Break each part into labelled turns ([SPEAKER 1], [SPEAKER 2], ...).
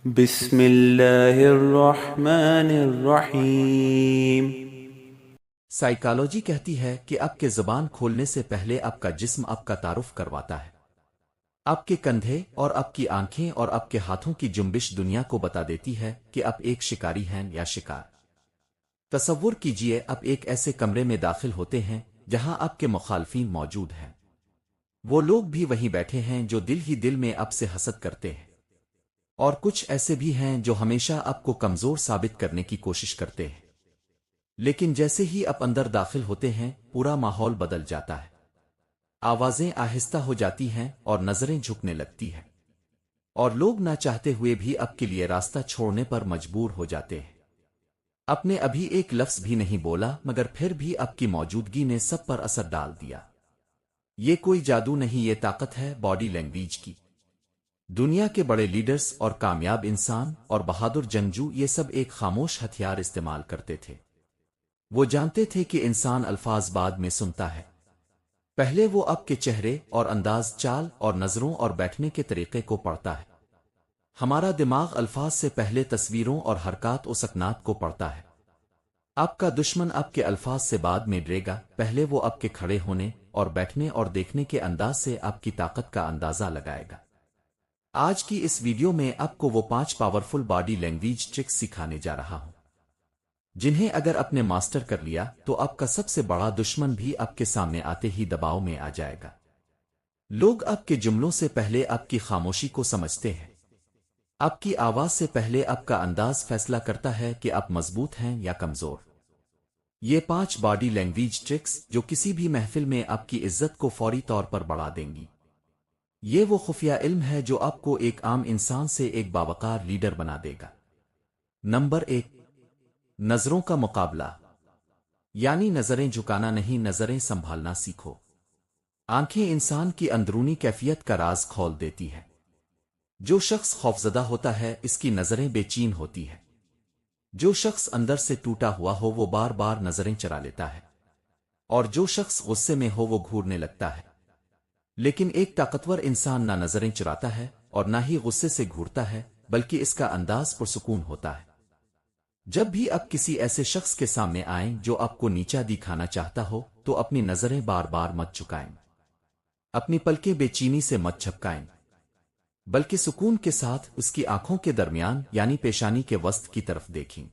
[SPEAKER 1] بسم اللہ الرحمن الرحیم۔
[SPEAKER 2] سائیکالوجی کہتی ہے کہ آپ کے زبان کھولنے سے پہلے آپ کا جسم آپ کا تعارف کرواتا ہے۔ آپ کے کندھے اور آپ کی آنکھیں اور آپ کے ہاتھوں کی جنبش دنیا کو بتا دیتی ہے کہ آپ ایک شکاری ہیں یا شکار۔ تصور کیجئے آپ ایک ایسے کمرے میں داخل ہوتے ہیں جہاں آپ کے مخالفین موجود ہیں۔ وہ لوگ بھی وہیں بیٹھے ہیں جو دل ہی دل میں آپ سے حسد کرتے ہیں، اور کچھ ایسے بھی ہیں جو ہمیشہ آپ کو کمزور ثابت کرنے کی کوشش کرتے ہیں۔ لیکن جیسے ہی آپ اندر داخل ہوتے ہیں پورا ماحول بدل جاتا ہے۔ آوازیں آہستہ ہو جاتی ہیں اور نظریں جھکنے لگتی ہیں، اور لوگ نہ چاہتے ہوئے بھی آپ کے لیے راستہ چھوڑنے پر مجبور ہو جاتے ہیں۔ آپ نے ابھی ایک لفظ بھی نہیں بولا مگر پھر بھی آپ کی موجودگی نے سب پر اثر ڈال دیا۔ یہ کوئی جادو نہیں، یہ طاقت ہے باڈی لینگویج کی۔ دنیا کے بڑے لیڈرز اور کامیاب انسان اور بہادر جنگجو یہ سب ایک خاموش ہتھیار استعمال کرتے تھے۔ وہ جانتے تھے کہ انسان الفاظ بعد میں سنتا ہے، پہلے وہ آپ کے چہرے اور انداز، چال اور نظروں اور بیٹھنے کے طریقے کو پڑھتا ہے۔ ہمارا دماغ الفاظ سے پہلے تصویروں اور حرکات و سکنات کو پڑھتا ہے۔ آپ کا دشمن آپ کے الفاظ سے بعد میں ڈرے گا، پہلے وہ آپ کے کھڑے ہونے اور بیٹھنے اور دیکھنے کے انداز سے آپ کی طاقت کا اندازہ لگائے گا۔ آج کی اس ویڈیو میں آپ کو وہ 5 پاورفل باڈی لینگویج ٹرکس سکھانے جا رہا ہوں جنہیں اگر آپ نے ماسٹر کر لیا تو آپ کا سب سے بڑا دشمن بھی آپ کے سامنے آتے ہی دباؤ میں آ جائے گا۔ لوگ آپ کے جملوں سے پہلے آپ کی خاموشی کو سمجھتے ہیں۔ آپ کی آواز سے پہلے آپ کا انداز فیصلہ کرتا ہے کہ آپ مضبوط ہیں یا کمزور۔ یہ 5 باڈی لینگویج ٹرکس جو کسی بھی محفل میں آپ کی عزت کو فوری طور پر بڑھا دیں گی۔ یہ وہ خفیہ علم ہے جو آپ کو ایک عام انسان سے ایک باوقار لیڈر بنا دے گا۔ نمبر 1، نظروں کا مقابلہ، یعنی نظریں جھکانا نہیں، نظریں سنبھالنا سیکھو۔ آنکھیں انسان کی اندرونی کیفیت کا راز کھول دیتی ہے۔ جو شخص خوفزدہ ہوتا ہے اس کی نظریں بے چین ہوتی ہے۔ جو شخص اندر سے ٹوٹا ہوا ہو وہ بار بار نظریں چرا لیتا ہے، اور جو شخص غصے میں ہو وہ گھورنے لگتا ہے۔ لیکن ایک طاقتور انسان نہ نظریں چراتا ہے اور نہ ہی غصے سے گھورتا ہے، بلکہ اس کا انداز پرسکون ہوتا ہے۔ جب بھی آپ کسی ایسے شخص کے سامنے آئیں جو آپ کو نیچا دکھانا چاہتا ہو تو اپنی نظریں بار بار مت جھکائیں۔ اپنی پلکیں بے چینی سے مت جھپکائیں، بلکہ سکون کے ساتھ اس کی آنکھوں کے درمیان یعنی پیشانی کے وسط کی طرف دیکھیں۔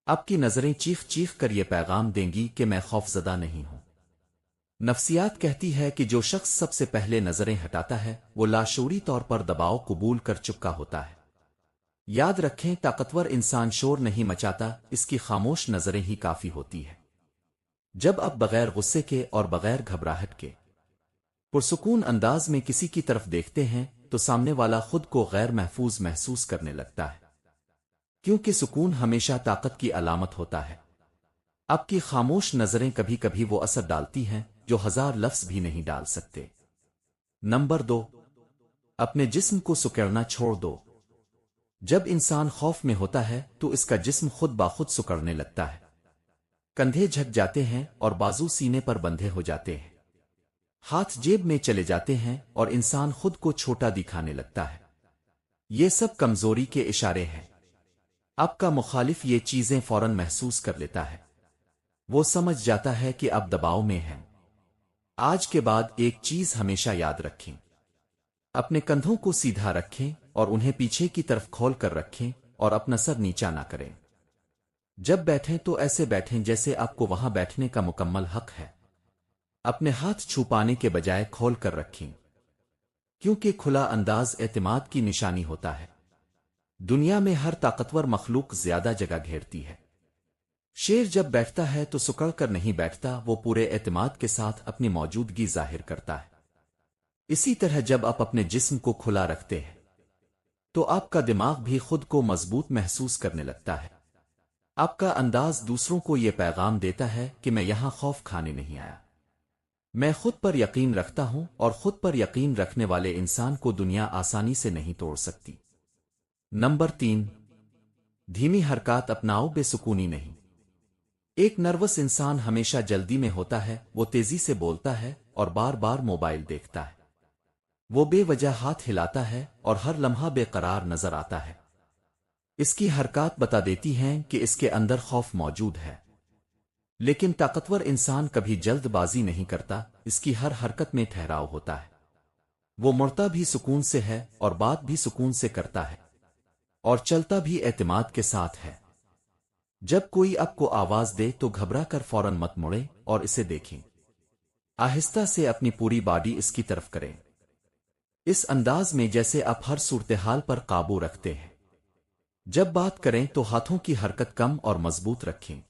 [SPEAKER 2] آپ کی نظریں چیخ چیخ کر یہ پیغام دیں گی کہ میں خوفزدہ نہیں ہوں۔ نفسیات کہتی ہے کہ جو شخص سب سے پہلے نظریں ہٹاتا ہے وہ لاشعوری طور پر دباؤ قبول کر چکا ہوتا ہے۔ یاد رکھیں، طاقتور انسان شور نہیں مچاتا، اس کی خاموش نظریں ہی کافی ہوتی ہے۔ جب آپ بغیر غصے کے اور بغیر گھبراہٹ کے پرسکون انداز میں کسی کی طرف دیکھتے ہیں تو سامنے والا خود کو غیر محفوظ محسوس کرنے لگتا ہے، کیونکہ سکون ہمیشہ طاقت کی علامت ہوتا ہے۔ آپ کی خاموش نظریں کبھی کبھی وہ اثر ڈالتی ہیں جو 1000 لفظ بھی نہیں ڈال سکتے۔ نمبر 2، اپنے جسم کو سکڑنا چھوڑ دو۔ جب انسان خوف میں ہوتا ہے تو اس کا جسم خود بخود سکڑنے لگتا ہے۔ کندھے جھک جاتے ہیں اور بازو سینے پر بندھے ہو جاتے ہیں۔ ہاتھ جیب میں چلے جاتے ہیں اور انسان خود کو چھوٹا دکھانے لگتا ہے۔ یہ سب کمزوری کے اشارے ہیں۔ آپ کا مخالف یہ چیزیں فوراً محسوس کر لیتا ہے۔ وہ سمجھ جاتا ہے کہ آپ دباؤ میں ہیں۔ آج کے بعد ایک چیز ہمیشہ یاد رکھیں، اپنے کندھوں کو سیدھا رکھیں اور انہیں پیچھے کی طرف کھول کر رکھیں اور اپنا سر نیچا نہ کریں۔ جب بیٹھیں تو ایسے بیٹھیں جیسے آپ کو وہاں بیٹھنے کا مکمل حق ہے۔ اپنے ہاتھ چھپانے کے بجائے کھول کر رکھیں، کیونکہ کھلا انداز اعتماد کی نشانی ہوتا ہے۔ دنیا میں ہر طاقتور مخلوق زیادہ جگہ گھیرتی ہے۔ شیر جب بیٹھتا ہے تو سکڑ کر نہیں بیٹھتا، وہ پورے اعتماد کے ساتھ اپنی موجودگی ظاہر کرتا ہے۔ اسی طرح جب آپ اپنے جسم کو کھلا رکھتے ہیں تو آپ کا دماغ بھی خود کو مضبوط محسوس کرنے لگتا ہے۔ آپ کا انداز دوسروں کو یہ پیغام دیتا ہے کہ میں یہاں خوف کھانے نہیں آیا، میں خود پر یقین رکھتا ہوں، اور خود پر یقین رکھنے والے انسان کو دنیا آسانی سے نہیں توڑ سکتی۔ نمبر 3، دھیمی حرکات اپناؤ، بے سکونی نہیں۔ ایک نروس انسان ہمیشہ جلدی میں ہوتا ہے، وہ تیزی سے بولتا ہے اور بار بار موبائل دیکھتا ہے۔ وہ بے وجہ ہاتھ ہلاتا ہے اور ہر لمحہ بے قرار نظر آتا ہے۔ اس کی حرکات بتا دیتی ہیں کہ اس کے اندر خوف موجود ہے، لیکن طاقتور انسان کبھی جلد بازی نہیں کرتا، اس کی ہر حرکت میں ٹھہراؤ ہوتا ہے۔ وہ مڑتا بھی سکون سے ہے اور بات بھی سکون سے کرتا ہے اور چلتا بھی اعتماد کے ساتھ ہے۔ جب کوئی آپ کو آواز دے تو گھبرا کر فوراً مت مڑیں اور اسے دیکھیں، آہستہ سے اپنی پوری باڈی اس کی طرف کریں، اس انداز میں جیسے آپ ہر صورتحال پر قابو رکھتے ہیں۔ جب بات کریں تو ہاتھوں کی حرکت کم اور مضبوط رکھیں۔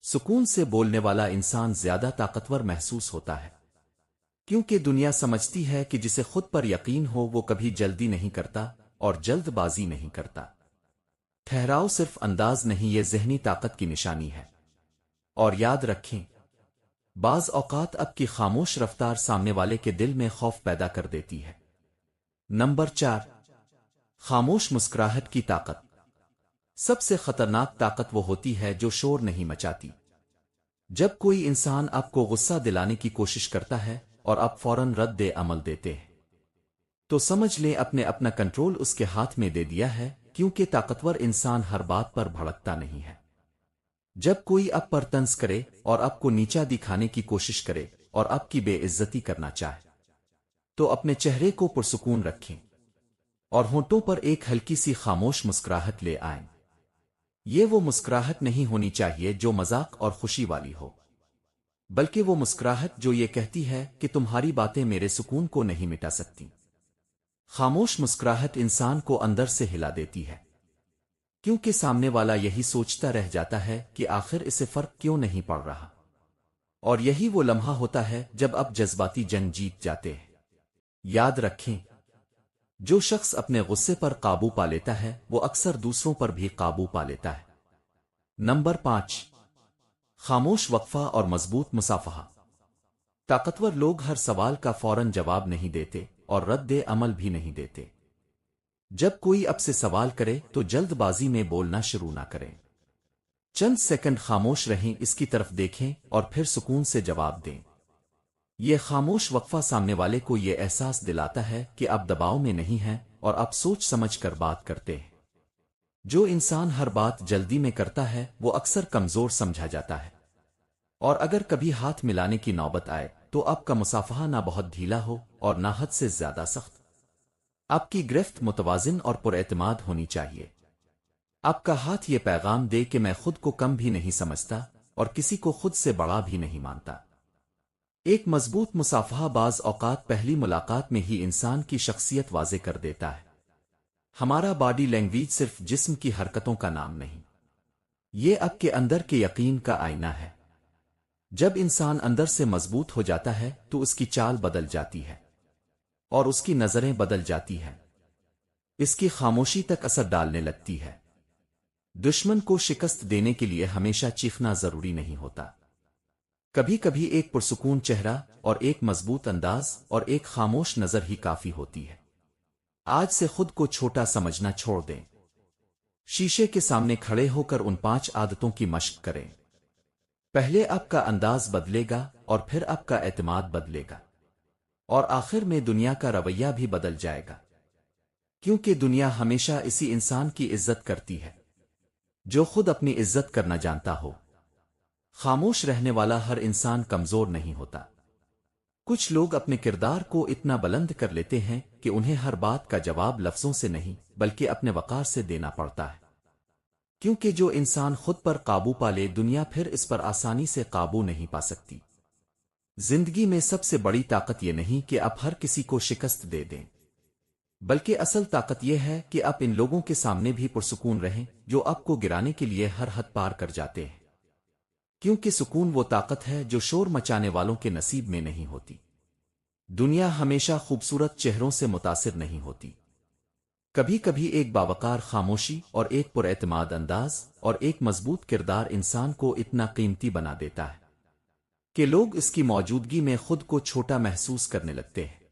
[SPEAKER 2] سکون سے بولنے والا انسان زیادہ طاقتور محسوس ہوتا ہے، کیونکہ دنیا سمجھتی ہے کہ جسے خود پر یقین ہو وہ کبھی جلدی نہیں کرتا اور جلد بازی نہیں کرتا۔ ٹھہراؤ صرف انداز نہیں، یہ ذہنی طاقت کی نشانی ہے۔ اور یاد رکھیں، بعض اوقات اب کی خاموش رفتار سامنے والے کے دل میں خوف پیدا کر دیتی ہے۔ نمبر 4، خاموش مسکراہٹ کی طاقت۔ سب سے خطرناک طاقت وہ ہوتی ہے جو شور نہیں مچاتی۔ جب کوئی انسان آپ کو غصہ دلانے کی کوشش کرتا ہے اور آپ فوراً رد عمل دیتے ہیں، تو سمجھ لیں اپنا کنٹرول اس کے ہاتھ میں دے دیا ہے، کیونکہ طاقتور انسان ہر بات پر بھڑکتا نہیں ہے۔ جب کوئی آپ پر طنز کرے اور آپ کو نیچا دکھانے کی کوشش کرے اور آپ کی بے عزتی کرنا چاہے، تو اپنے چہرے کو پرسکون رکھیں اور ہونٹوں پر ایک ہلکی سی خاموش مسکراہٹ لے آئیں۔ یہ وہ مسکراہٹ نہیں ہونی چاہیے جو مذاق اور خوشی والی ہو، بلکہ وہ مسکراہٹ جو یہ کہتی ہے کہ تمہاری باتیں میرے سکون کو نہیں مٹا سکتی۔ خاموش مسکراہٹ انسان کو اندر سے ہلا دیتی ہے، کیونکہ سامنے والا یہی سوچتا رہ جاتا ہے کہ آخر اسے فرق کیوں نہیں پڑ رہا، اور یہی وہ لمحہ ہوتا ہے جب آپ جذباتی جنگ جیت جاتے ہیں۔ یاد رکھیں، جو شخص اپنے غصے پر قابو پا لیتا ہے وہ اکثر دوسروں پر بھی قابو پا لیتا ہے۔ نمبر 5، خاموش وقفہ اور مضبوط مصافحہ۔ طاقتور لوگ ہر سوال کا فوراً جواب نہیں دیتے اور رد عمل بھی نہیں دیتے۔ جب کوئی آپ سے سوال کرے تو جلد بازی میں بولنا شروع نہ کریں۔ چند سیکنڈ خاموش رہیں، اس کی طرف دیکھیں اور پھر سکون سے جواب دیں۔ یہ خاموش وقفہ سامنے والے کو یہ احساس دلاتا ہے کہ آپ دباؤ میں نہیں ہیں اور آپ سوچ سمجھ کر بات کرتے ہیں۔ جو انسان ہر بات جلدی میں کرتا ہے وہ اکثر کمزور سمجھا جاتا ہے، اور اگر کبھی ہاتھ ملانے کی نوبت آئے تو آپ کا مصافحہ نہ بہت ڈھیلا ہو اور نہ حد سے زیادہ سخت۔ آپ کی گرفت متوازن اور پراعتماد ہونی چاہیے۔ آپ کا ہاتھ یہ پیغام دے کہ میں خود کو کم بھی نہیں سمجھتا اور کسی کو خود سے بڑا بھی نہیں مانتا۔ ایک مضبوط مصافحہ بعض اوقات پہلی ملاقات میں ہی انسان کی شخصیت واضح کر دیتا ہے۔ ہمارا باڈی لینگویج صرف جسم کی حرکتوں کا نام نہیں، یہ آپ کے اندر کے یقین کا آئینہ ہے۔ جب انسان اندر سے مضبوط ہو جاتا ہے تو اس کی چال بدل جاتی ہے اور اس کی نظریں بدل جاتی ہیں، اس کی خاموشی تک اثر ڈالنے لگتی ہے۔ دشمن کو شکست دینے کے لیے ہمیشہ چیخنا ضروری نہیں ہوتا، کبھی کبھی ایک پرسکون چہرہ اور ایک مضبوط انداز اور ایک خاموش نظر ہی کافی ہوتی ہے۔ آج سے خود کو چھوٹا سمجھنا چھوڑ دیں۔ شیشے کے سامنے کھڑے ہو کر ان 5 عادتوں کی مشق کریں۔ پہلے آپ کا انداز بدلے گا اور پھر آپ کا اعتماد بدلے گا، اور آخر میں دنیا کا رویہ بھی بدل جائے گا، کیونکہ دنیا ہمیشہ اسی انسان کی عزت کرتی ہے جو خود اپنی عزت کرنا جانتا ہو۔ خاموش رہنے والا ہر انسان کمزور نہیں ہوتا۔ کچھ لوگ اپنے کردار کو اتنا بلند کر لیتے ہیں کہ انہیں ہر بات کا جواب لفظوں سے نہیں بلکہ اپنے وقار سے دینا پڑتا ہے، کیونکہ جو انسان خود پر قابو پا لے دنیا پھر اس پر آسانی سے قابو نہیں پا سکتی۔ زندگی میں سب سے بڑی طاقت یہ نہیں کہ آپ ہر کسی کو شکست دے دیں، بلکہ اصل طاقت یہ ہے کہ آپ ان لوگوں کے سامنے بھی پرسکون رہیں جو آپ کو گرانے کے لیے ہر حد پار کر جاتے ہیں، کیونکہ سکون وہ طاقت ہے جو شور مچانے والوں کے نصیب میں نہیں ہوتی۔ دنیا ہمیشہ خوبصورت چہروں سے متاثر نہیں ہوتی، کبھی کبھی ایک باوقار خاموشی اور ایک پراعتماد انداز اور ایک مضبوط کردار انسان کو اتنا قیمتی بنا دیتا ہے کہ لوگ اس کی موجودگی میں خود کو چھوٹا محسوس کرنے لگتے ہیں۔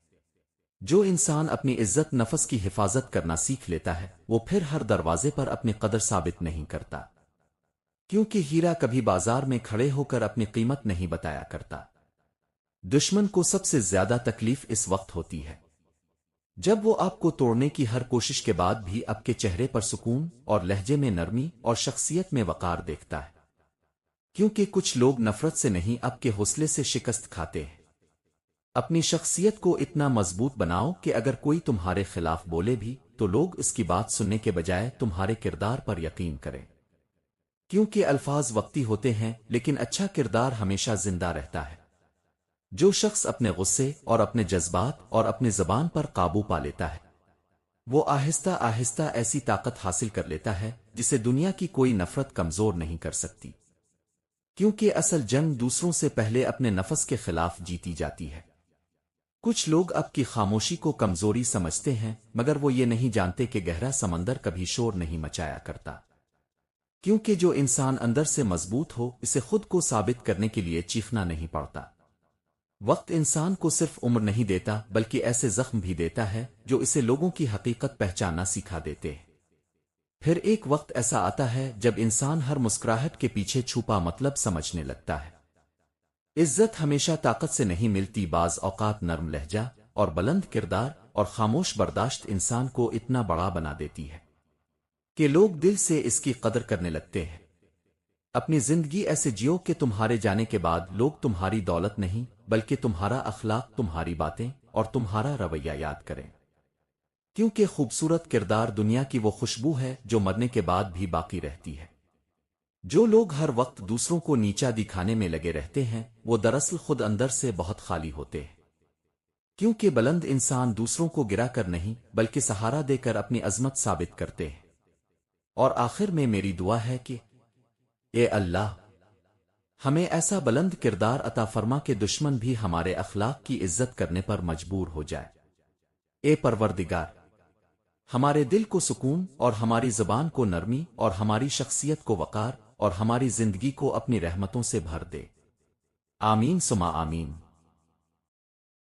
[SPEAKER 2] جو انسان اپنی عزت نفس کی حفاظت کرنا سیکھ لیتا ہے وہ پھر ہر دروازے پر اپنی قدر ثابت نہیں کرتا، کیونکہ ہیرا کبھی بازار میں کھڑے ہو کر اپنی قیمت نہیں بتایا کرتا۔ دشمن کو سب سے زیادہ تکلیف اس وقت ہوتی ہے جب وہ آپ کو توڑنے کی ہر کوشش کے بعد بھی آپ کے چہرے پر سکون اور لہجے میں نرمی اور شخصیت میں وقار دیکھتا ہے، کیونکہ کچھ لوگ نفرت سے نہیں آپ کے حوصلے سے شکست کھاتے ہیں۔ اپنی شخصیت کو اتنا مضبوط بناؤ کہ اگر کوئی تمہارے خلاف بولے بھی تو لوگ اس کی بات سننے کے بجائے تمہارے کردار پر یقین کریں، کیونکہ الفاظ وقتی ہوتے ہیں لیکن اچھا کردار ہمیشہ زندہ رہتا ہے۔ جو شخص اپنے غصے اور اپنے جذبات اور اپنے زبان پر قابو پا لیتا ہے، وہ آہستہ آہستہ ایسی طاقت حاصل کر لیتا ہے جسے دنیا کی کوئی نفرت کمزور نہیں کر سکتی، کیونکہ اصل جنگ دوسروں سے پہلے اپنے نفس کے خلاف جیتی جاتی ہے۔ کچھ لوگ اب کی خاموشی کو کمزوری سمجھتے ہیں، مگر وہ یہ نہیں جانتے کہ گہرا سمندر کبھی شور نہیں مچایا کرتا، کیونکہ جو انسان اندر سے مضبوط ہو اسے خود کو ثابت کرنے کے لیے چیخنا نہیں پڑتا۔ وقت انسان کو صرف عمر نہیں دیتا بلکہ ایسے زخم بھی دیتا ہے جو اسے لوگوں کی حقیقت پہچاننا سکھا دیتے ہیں۔ پھر ایک وقت ایسا آتا ہے جب انسان ہر مسکراہٹ کے پیچھے چھپا مطلب سمجھنے لگتا ہے۔ عزت ہمیشہ طاقت سے نہیں ملتی، بعض اوقات نرم لہجہ اور بلند کردار اور خاموش برداشت انسان کو اتنا بڑا بنا دیتی ہے کہ لوگ دل سے اس کی قدر کرنے لگتے ہیں۔ اپنی زندگی ایسے جیو کہ تمہارے جانے کے بعد لوگ تمہاری دولت نہیں بلکہ تمہارا اخلاق، تمہاری باتیں اور تمہارا رویہ یاد کریں، کیونکہ خوبصورت کردار دنیا کی وہ خوشبو ہے جو مرنے کے بعد بھی باقی رہتی ہے۔ جو لوگ ہر وقت دوسروں کو نیچا دکھانے میں لگے رہتے ہیں وہ دراصل خود اندر سے بہت خالی ہوتے ہیں، کیونکہ بلند انسان دوسروں کو گرا کر نہیں بلکہ سہارا دے کر اپنی عظمت ثابت کرتے ہیں۔ اور آخر میں میری دعا ہے کہ اے اللہ، ہمیں ایسا بلند کردار عطا فرما کہ دشمن بھی ہمارے اخلاق کی عزت کرنے پر مجبور ہو جائے۔ اے پروردگار، ہمارے دل کو سکون اور ہماری زبان کو نرمی اور ہماری شخصیت کو وقار اور ہماری زندگی کو اپنی رحمتوں سے بھر دے۔ آمین ثم آمین۔